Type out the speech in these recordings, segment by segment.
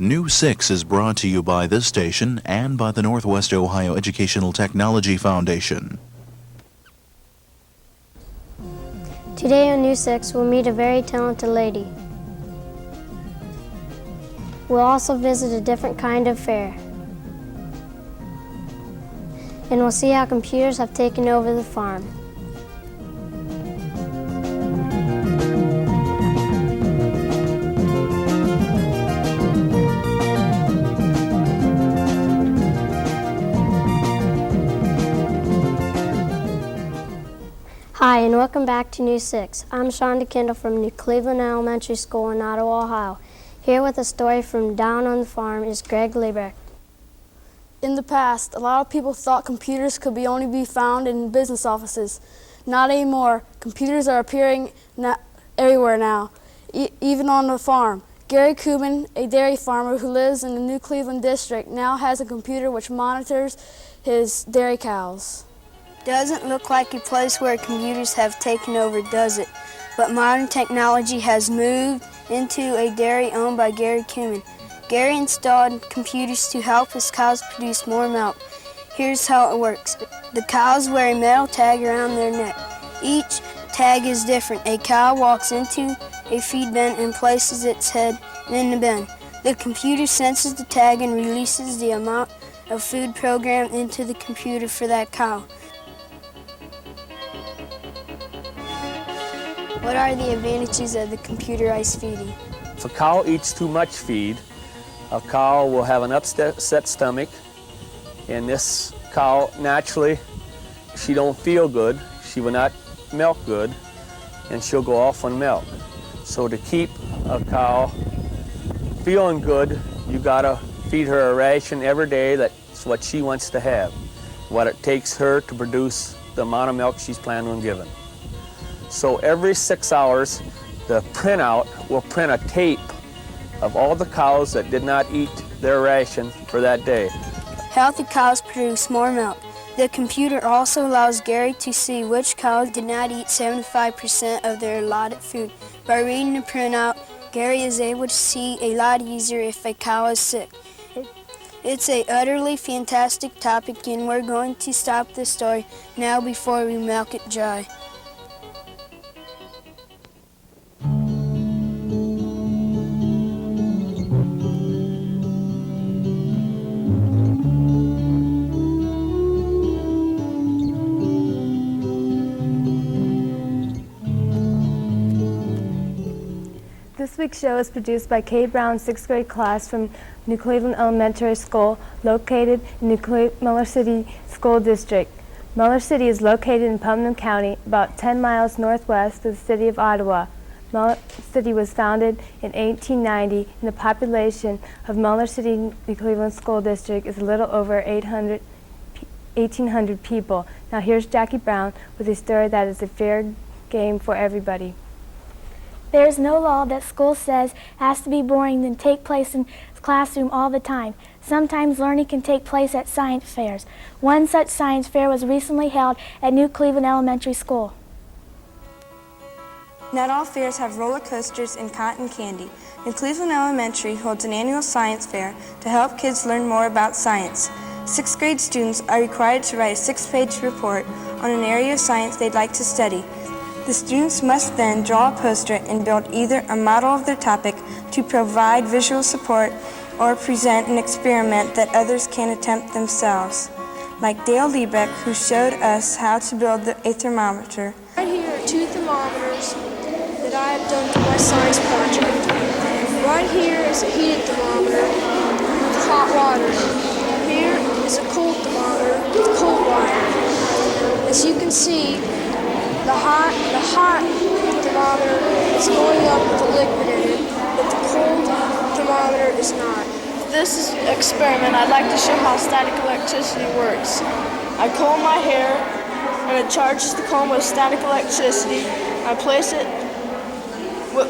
New 6 is brought to you by this station and by the Northwest Ohio Educational Technology Foundation. Today on New 6, we'll meet a very talented lady. We'll also visit a different kind of fair. And we'll see how computers have taken over the farm. Hi, and welcome back to New 6. I'm Shonda Kendall from New Cleveland Elementary School in Ottawa, Ohio. Here with a story from Down on the Farm is Greg Liebeck. In the past, a lot of people thought computers could only be found in business offices. Not anymore. Computers are appearing everywhere now, even on the farm. Gary Kubin, a dairy farmer who lives in the New Cleveland district, now has a computer which monitors his dairy cows. Doesn't look like a place where computers have taken over, does it? But modern technology has moved into a dairy owned by Gary Kuman. Gary installed computers to help his cows produce more milk. Here's how it works. The cows wear a metal tag around their neck. Each tag is different. A cow walks into a feed bin and places its head in the bin. The computer senses the tag and releases the amount of food programmed into the computer for that cow. What are the advantages of the computerized feeding? If a cow eats too much feed, a cow will have an upset stomach, and this cow, naturally, she don't feel good, she will not milk good, and she'll go off on milk. So to keep a cow feeling good, you gotta feed her a ration every day that's what she wants to have, what it takes her to produce the amount of milk she's planning on giving. So every 6 hours, the printout will print a tape of all the cows that did not eat their ration for that day. Healthy cows produce more milk. The computer also allows Gary to see which cows did not eat 75% of their allotted food. By reading the printout, Gary is able to see a lot easier if a cow is sick. It's an utterly fantastic topic, and we're going to stop this story now before we milk it dry. This week's show is produced by Kay Brown's 6th grade class from New Cleveland Elementary School, located in Miller City School District. Miller City is located in Putnam County, about 10 miles northwest of the city of Ottawa. Miller City was founded in 1890, and the population of Miller City New Cleveland School District is a little over 1,800 people. Now here's Jackie Brown with a story that is a fair game for everybody. There is no law that school says has to be boring than take place in the classroom all the time. Sometimes learning can take place at science fairs. One such science fair was recently held at New Cleveland Elementary School. Not all fairs have roller coasters and cotton candy. New Cleveland Elementary holds an annual science fair to help kids learn more about science. 6th grade students are required to write a 6-page report on an area of science they'd like to study. The students must then draw a poster and build either a model of their topic to provide visual support or present an experiment that others can attempt themselves, like Dale Liebeck, who showed us how to build a thermometer. Right here are 2 thermometers that I have done for my science project. Right here is a heated thermometer with hot water. Here is a cold thermometer with cold water. As you can see, the hot thermometer is going up with the liquid in it, but the cold thermometer is not. This is an experiment. I'd like to show how static electricity works. I comb my hair, and it charges the comb with static electricity. I place it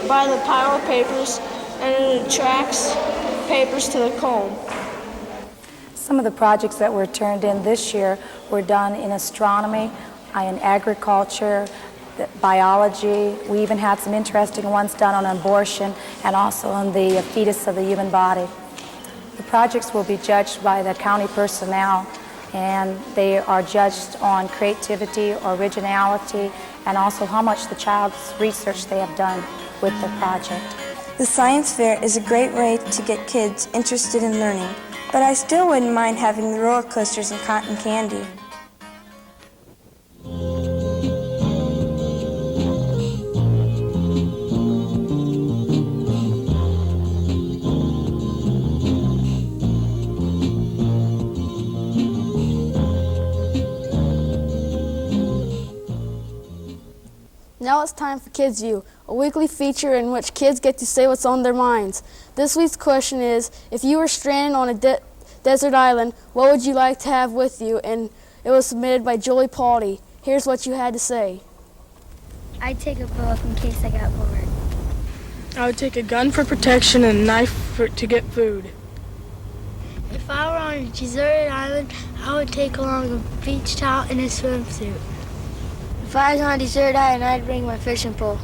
by the pile of papers, and it attracts papers to the comb. Some of the projects that were turned in this year were done in astronomy, in agriculture, biology. We even had some interesting ones done on abortion and also on the fetus of the human body. The projects will be judged by the county personnel, and they are judged on creativity, originality, and also how much the child's research they have done with the project. The science fair is a great way to get kids interested in learning, but I still wouldn't mind having the roller coasters and cotton candy. Now it's time for Kids View, a weekly feature in which kids get to say what's on their minds. This week's question is, if you were stranded on a desert island, what would you like to have with you? And it was submitted by Jolie Pauly. Here's what you had to say. I'd take a book in case I got bored. I would take a gun for protection and a knife to get food. If I were on a deserted island, I would take along a beach towel and a swimsuit. If I was on a desert island, I'd bring my fishing pole.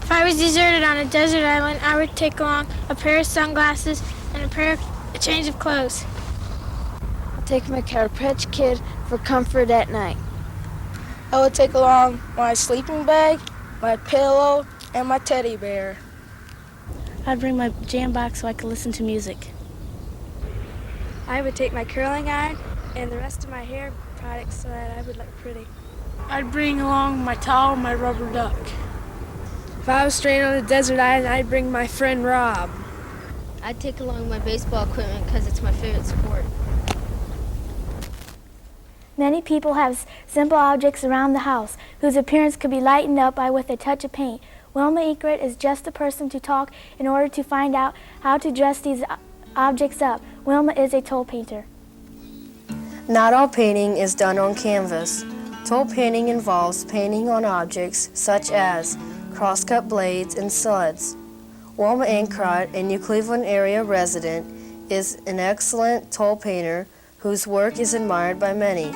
If I was deserted on a desert island, I would take along a pair of sunglasses and a change of clothes. I'll take my Carpet kit for comfort at night. I would take along my sleeping bag, my pillow, and my teddy bear. I'd bring my jam box so I could listen to music. I would take my curling iron and the rest of my hair products so that I would look pretty. I'd bring along my towel and my rubber duck. If I was stranded on a desert island, I'd bring my friend Rob. I'd take along my baseball equipment because it's my favorite sport. Many people have simple objects around the house whose appearance could be lightened up with a touch of paint. Wilma Egret is just the person to talk in order to find out how to dress these objects up. Wilma is a toll painter. Not all painting is done on canvas. Toll painting involves painting on objects such as crosscut blades and suds. Wilma Ancrott, a New Cleveland area resident, is an excellent toll painter whose work is admired by many.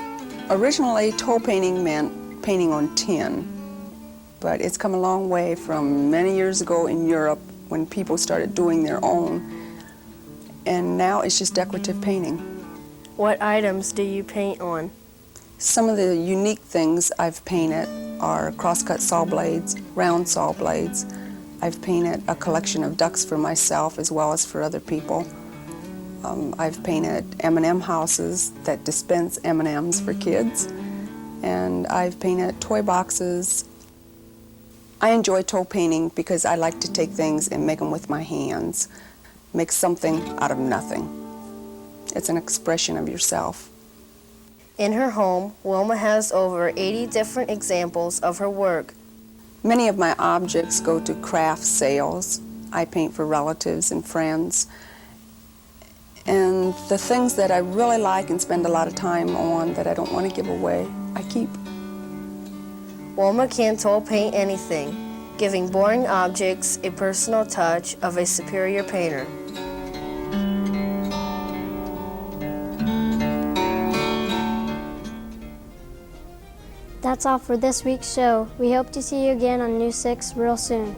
Originally, toll painting meant painting on tin, but it's come a long way from many years ago in Europe when people started doing their own, and now it's just decorative painting. What items do you paint on? Some of the unique things I've painted are crosscut saw blades, round saw blades. I've painted a collection of ducks for myself as well as for other people. I've painted M&M houses that dispense M&Ms for kids, and I've painted toy boxes. I enjoy toll painting because I like to take things and make them with my hands, make something out of nothing. It's an expression of yourself. In her home, Wilma has over 80 different examples of her work. Many of my objects go to craft sales. I paint for relatives and friends. And the things that I really like and spend a lot of time on that I don't want to give away, I keep. Wilma can toll paint anything, giving boring objects a personal touch of a superior painter. That's all for this week's show. We hope to see you again on News 6 real soon.